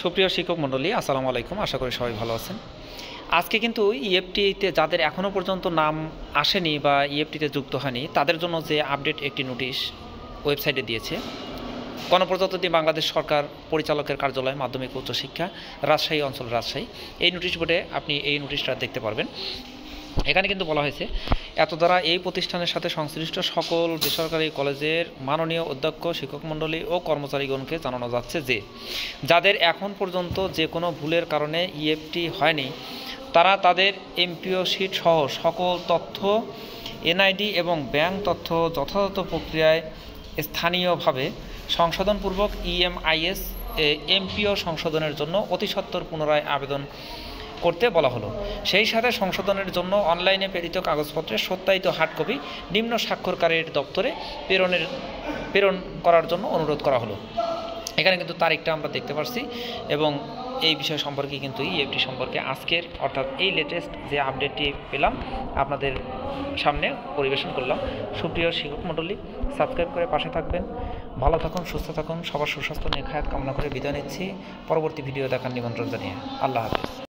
সুপ্রিয় শিক্ষক মণ্ডলী, আসসালামু আলাইকুম। আশা করি সবাই ভালো আছেন। আজকে কিন্তু ইএফটিতে যাদের এখনও পর্যন্ত নাম আসেনি বা ইএফটিতে যুক্ত হয়নি তাদের জন্য যে আপডেট একটি নোটিশ ওয়েবসাইটে দিয়েছে গণপ্রজাতন্ত্রী বাংলাদেশ সরকার পরিচালকের কার্যালয় মাধ্যমিক উচ্চশিক্ষা রাজশাহী অঞ্চল রাজশাহী, এই নোটিশ বোর্ডে আপনি এই নোটিশটা দেখতে পারবেন। এখানে কিন্তু বলা হয়েছে, এত দ্বারা এই প্রতিষ্ঠানের সাথে সংশ্লিষ্ট সকল বেসরকারি কলেজের মাননীয় অধ্যক্ষ, শিক্ষক মণ্ডলী ও কর্মচারীগণকে জানানো যাচ্ছে যে যাদের এখন পর্যন্ত যে কোনো ভুলের কারণে ইএফটি হয়নি তারা তাদের এমপিও শিট সহ সকল তথ্য, এনআইডি এবং ব্যাংক তথ্য যথাযথ প্রক্রিয়ায় স্থানীয়ভাবে সংশোধনপূর্বক ইএমআইএস এমপিও সংশোধনের জন্য অতি সত্বর পুনরায় আবেদন করতে বলা হলো। সেই সাথে সংশোধনের জন্য অনলাইনে প্রেরিত কাগজপত্রের সত্যায়িত হার্ড কপি নিম্ন স্বাক্ষরকারীর দপ্তরে প্রেরণ করার জন্য অনুরোধ করা হলো। এখানে কিন্তু তারিখটা আমরা দেখতে পাচ্ছি এবং এই বিষয় সম্পর্কে কিন্তু ইএফটি সম্পর্কে আজকের অর্থাৎ এই লেটেস্ট যে আপডেটটি পেলাম আপনাদের সামনে পরিবেশন করলাম। সুপ্রিয় শিক্ষক মণ্ডলী, সাবস্ক্রাইব করে পাশে থাকবেন। ভালো থাকুন, সুস্থ থাকুন, সবার সুস্বাস্থ্য নিয়ে খায়াত কামনা করে বিদায় নিচ্ছি। পরবর্তী ভিডিও দেখার নিমন্ত্রণ জানিয়ে আল্লাহ হাফেজ।